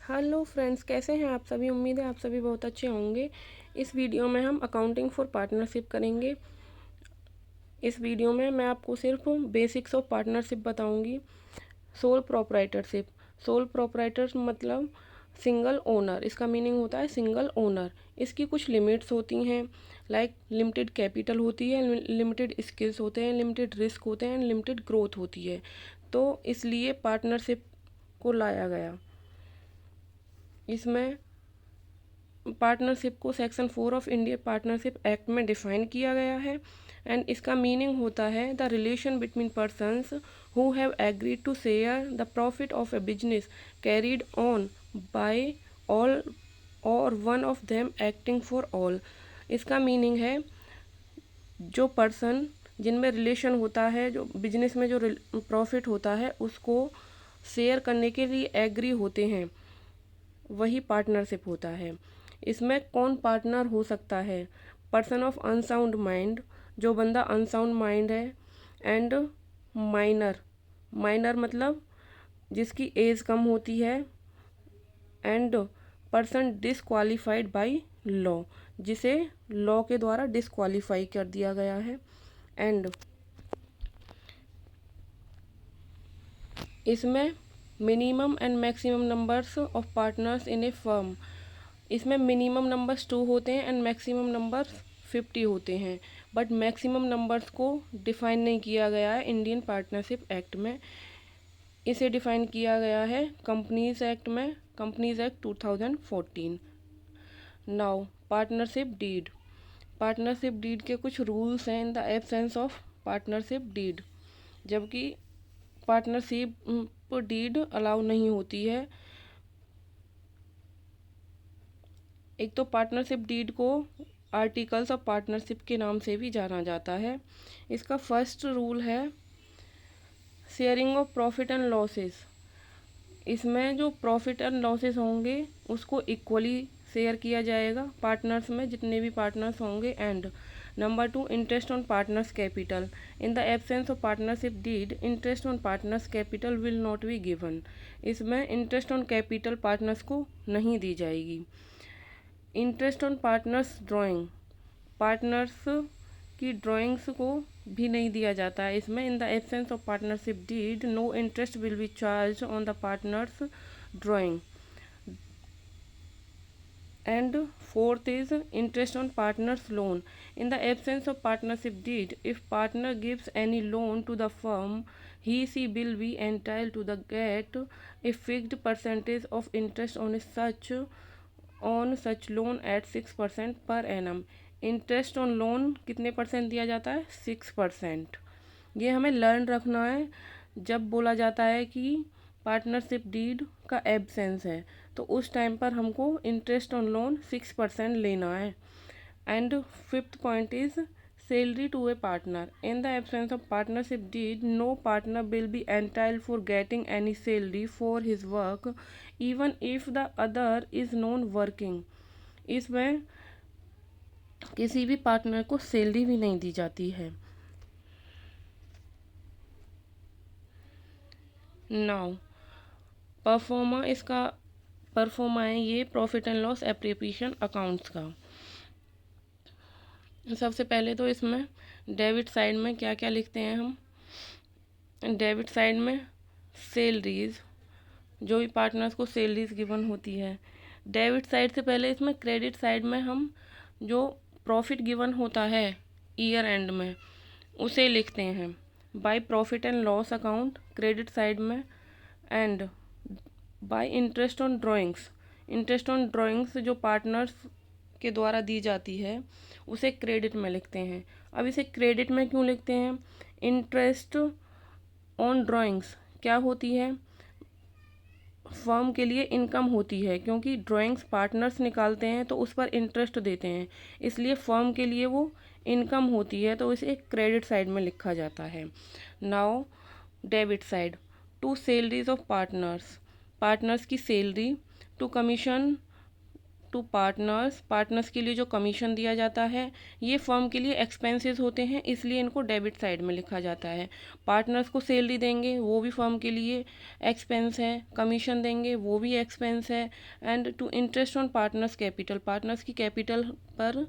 Hello friends, कैसे हैं आप सभी। उम्मीद है आप सभी बहुत अच्छे होंगे। इस वीडियो में हम अकाउंटिंग फॉर पार्टनरशिप करेंगे। इस वीडियो में मैं आपको सिर्फ बेसिक्स ऑफ पार्टनरशिप बताऊंगी। Sole proprietorship. सोल प्रोप्राइटर मतलब सिंगल ओनर। इसका मीनिंग होता है सिंगल ओनर। इसकी कुछ लिमिट्स होती हैं, लाइक लिमिटेड कैपिटल होती है, लिमिटेड स्किल्स होते हैं, लिमिटेड रिस्क होते हैं, लिमिटेड ग्रोथ होती है। तो इसलिए पार्टनरशिप को लाया गया। इसमें पार्टनरशिप को section 4 of Indian partnership act में डिफाइन किया गया है। एंड इसका मीनिंग होता है the relation between persons who have agreed to share the profit of a business carried on by all or one of them acting for all. इसका meaning है जो पर्सन जिनमें रिलेशन होता है, जो बिजनेस में जो प्रॉफिट होता है उसको शेयर करने के लिए एग्री होते हैं, वही पार्टनरशिप होता है। इसमें कौन पार्टनर हो सकता है? पर्सन ऑफ अनसाउंड माइंड, जो बंदा अनसाउंड माइंड है। And minor. माइनर मतलब जिसकी एज कम होती है। And person disqualified by law, जिसे लॉ के द्वारा डिसक्वालीफाई कर दिया गया है। एंड इसमें minimum and maximum numbers of partners in A firm. इसमें मिनिमम नंबर्स 2 होते हैं एंड मैक्सिमम नंबर्स 50 होते हैं। बट मैक्सिमम नंबर्स को डिफाइन नहीं किया गया है इंडियन पार्टनरशिप एक्ट में। इसे डिफाइन किया गया है कंपनीज एक्ट में, companies act 2014। Now partnership deed. Partnership deed के कुछ रूल्स हैं in the absence of partnership deed. जबकि पार्टनरशिप डीड अलाउ नहीं होती है। एक तो पार्टनरशिप डीड को आर्टिकल्स ऑफ पार्टनरशिप के नाम से भी जाना जाता है। इसका फर्स्ट रूल है sharing of profit and losses. इसमें जो प्रॉफिट एंड लॉसेस होंगे उसको इक्वली शेयर किया जाएगा पार्टनर्स में, जितने भी पार्टनर्स होंगे। And number 2, interest on partners capital. In the absence of partnership deed interest on partners capital will not be given. इसमें इंटरेस्ट ऑन कैपिटल पार्टनर्स को नहीं दी जाएगी। Interest on partners drawing, partners की ड्राइंग्स को भी नहीं दिया जाता है इसमें। In the absence of partnership deed no interest will be charge on the partners drawing. And fourth is interest on partners loan. In the absence of partnership deed if partner gives any loan to the firm he she will be entitled to the get a fixed percentage of interest on such loan at 6% per annum। Interest on loan कितने percent दिया जाता है? 6%। ये हमें learn रखना है जब बोला जाता है कि पार्टनरशिप डीड का एब्सेंस है, तो उस टाइम पर हमको इंटरेस्ट ऑन लोन 6% लेना है। And fifth point is salary to a partner. In the absence of partnership deed, no partner will be entitled for getting any salary for his work, even if the other is non-working। इसमें किसी भी partner को salary भी नहीं दी जाती है। Now pro forma, इसका pro forma है ये profit and loss appreciation accounts का। सबसे पहले तो इसमें डेबिट साइड में क्या क्या लिखते हैं हम। डेबिट साइड में सैलरीज, जो भी पार्टनर्स को सैलरीज गिवन होती है। डेबिट साइड से पहले इसमें क्रेडिट साइड में हम जो प्रॉफिट गिवन होता है ईयर एंड में उसे लिखते हैं by profit and loss account credit side में। And by interest on drawings, interest on drawings जो पार्टनर्स के द्वारा दी जाती है उसे क्रेडिट में लिखते हैं। अब इसे क्रेडिट में क्यों लिखते हैं? इंटरेस्ट ऑन ड्राइंग्स क्या होती है? फर्म के लिए इनकम होती है, क्योंकि ड्राइंग्स पार्टनर्स निकालते हैं तो उस पर इंटरेस्ट देते हैं, इसलिए फर्म के लिए वो इनकम होती है, तो इसे क्रेडिट साइड में लिखा जाता है। Now debit side, to salaries of partners, partners की salary. To commission to partners, partners के लिए जो कमीशन दिया जाता है ये फर्म के लिए एक्सपेंसेस होते हैं, इसलिए इनको डेबिट साइड में लिखा जाता है। पार्टनर्स को सैलरी देंगे वो भी फर्म के लिए एक्सपेंस है, कमीशन देंगे वो भी एक्सपेंस है। And to interest on partners capital, partners की कैपिटल पर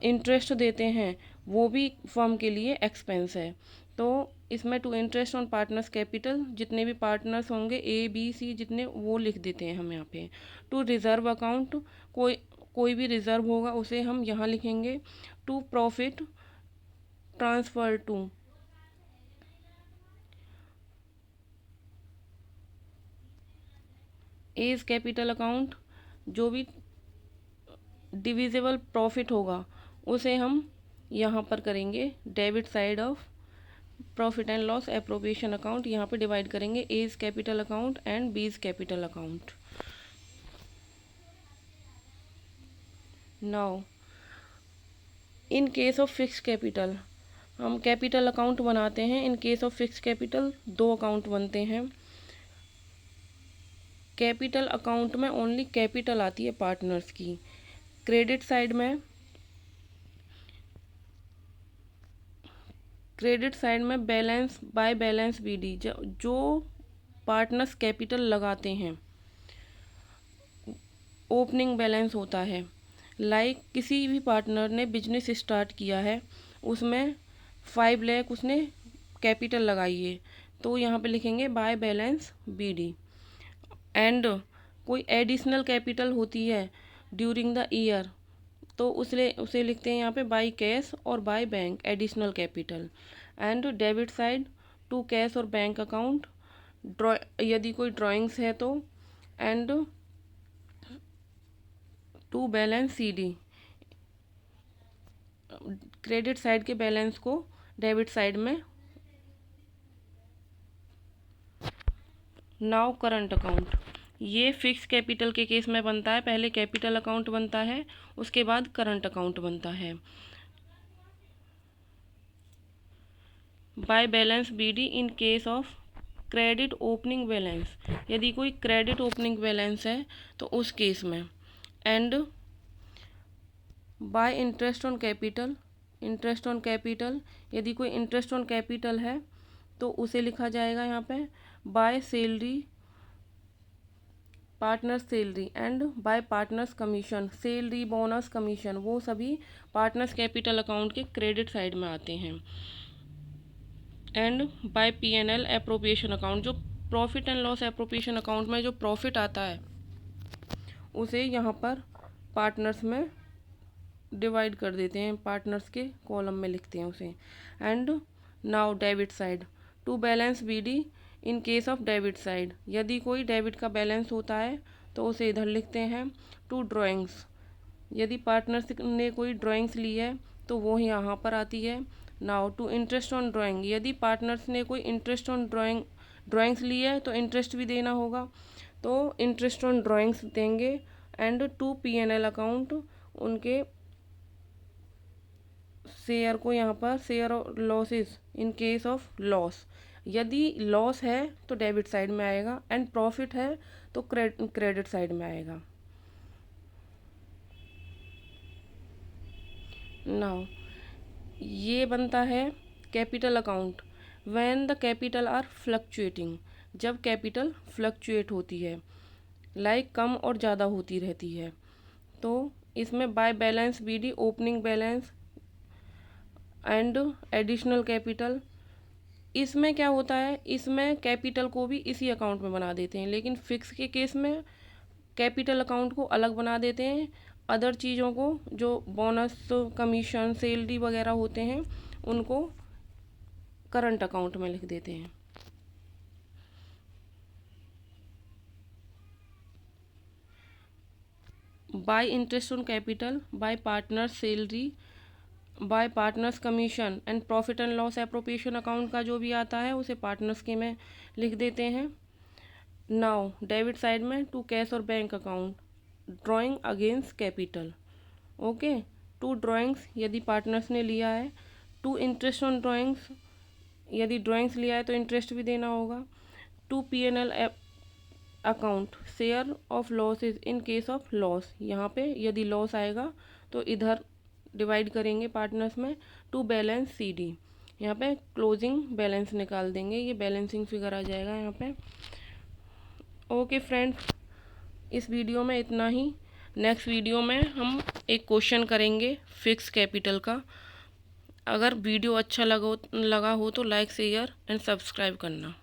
इंटरेस्ट देते हैं वो भी फर्म के लिए एक्सपेंस है। तो इसमें to interest on partners capital जितने भी पार्टनर्स होंगे A B C जितने वो लिख देते हैं हम यहाँ पे। टू रिजर्व अकाउंट, कोई भी रिजर्व होगा उसे हम यहाँ लिखेंगे। To profit transfer to, A's capital account, जो भी डिविजिबल प्रॉफिट होगा उसे हम यहाँ पर करेंगे debit side of profit and loss appropriation account, यहाँ पे डिवाइड करेंगे A's capital account and B's capital account. Now in case of fix capital, हम कैपिटल अकाउंट बनाते हैं। In case of fix capital दो अकाउंट बनते हैं। कैपिटल अकाउंट में ओनली कैपिटल आती है पार्टनर्स की। क्रेडिट साइड में बैलेंस बाय बैलेंस BD, जो पार्टनर्स कैपिटल लगाते हैं ओपनिंग बैलेंस होता है। लाइक किसी भी पार्टनर ने बिजनेस स्टार्ट किया है, उसमें 5 लाख उसने कैपिटल लगाई है, तो यहाँ पे लिखेंगे बाय बैलेंस BD। एंड कोई एडिशनल कैपिटल होती है ड्यूरिंग द ईयर, तो उसे लिखते हैं यहाँ पे बाय कैश और by bank additional capital. And debit side to cash और बैंक अकाउंट, यदि कोई ड्राइंग्स है तो। And to balance CD, credit side के बैलेंस को डेबिट साइड में। नाउ करंट अकाउंट, ये फिक्स कैपिटल के केस में बनता है। पहले कैपिटल अकाउंट बनता है, उसके बाद करंट अकाउंट बनता है। Bye balance BD in case of credit opening balance, यदि कोई क्रेडिट ओपनिंग बैलेंस है तो उस केस में। And by interest on capital, interest on capital, यदि कोई इंटरेस्ट ऑन कैपिटल है तो उसे लिखा जाएगा यहाँ पे by salary, partners salary. And by partners commission, salary bonus commission वो सभी पार्टनर्स कैपिटल अकाउंट के क्रेडिट साइड में आते हैं। And by P&L appropriation account, जो profit and loss appropriation account में जो प्रॉफिट आता है उसे यहाँ पर पार्टनर्स में डिवाइड कर देते हैं, पार्टनर्स के कॉलम में लिखते हैं उसे। And now debit side to balance BD in case of debit side, यदि कोई डेबिट का बैलेंस होता है तो उसे इधर लिखते हैं। टू ड्राइंग्स, यदि पार्टनर्स ने कोई ड्राइंग्स ली है तो वो यहाँ पर आती है। Now to interest on drawing, यदि पार्टनर्स ने कोई इंटरेस्ट ऑन ड्राइंग्स ली है तो इंटरेस्ट भी देना होगा, तो इंटरेस्ट ऑन ड्राइंग्स देंगे। एंड टू P&L अकाउंट, उनके शेयर को यहाँ पर शेयर और losses in case of loss, यदि लॉस है तो डेबिट साइड में आएगा एंड प्रॉफिट है तो क्रेडिट साइड में आएगा। नाउ ये बनता है capital account when the capital R fluctuating, जब कैपिटल फ्लक्चुएट होती है, लाइक कम और ज़्यादा होती रहती है। तो इसमें bye balance BD opening balance and additional capital, इसमें क्या होता है, इसमें कैपिटल को भी इसी अकाउंट में बना देते हैं, लेकिन फिक्स के केस में कैपिटल अकाउंट को अलग बना देते हैं। अदर चीज़ों को जो बोनस कमीशन सैलरी वगैरह होते हैं उनको करंट अकाउंट में लिख देते हैं। Bye interest on capital, bye partners salary, bye partners commission and profit and loss appropriation account का जो भी आता है उसे पार्टनर्स के में लिख देते हैं। नाउ डेबिट साइड में टू कैश और bank account, drawing against capital. Okay, to drawings यदि पार्टनर्स ने लिया है, टू इंटरेस्ट ऑन ड्राइंग्स, यदि ड्राइंग्स लिया है तो इंटरेस्ट भी देना होगा। To P&L account share of losses in case of loss, यहाँ पे यदि लॉस आएगा तो इधर डिवाइड करेंगे पार्टनर्स में टू बैलेंस CD। यहाँ पे क्लोजिंग बैलेंस निकाल देंगे, ये बैलेंसिंग फिगर आ जाएगा यहाँ पे। ओके फ्रेंड्स, इस वीडियो में इतना ही। नेक्स्ट वीडियो में हम एक क्वेश्चन करेंगे फिक्स कैपिटल का। अगर वीडियो अच्छा लगा हो तो लाइक शेयर एंड सब्सक्राइब करना।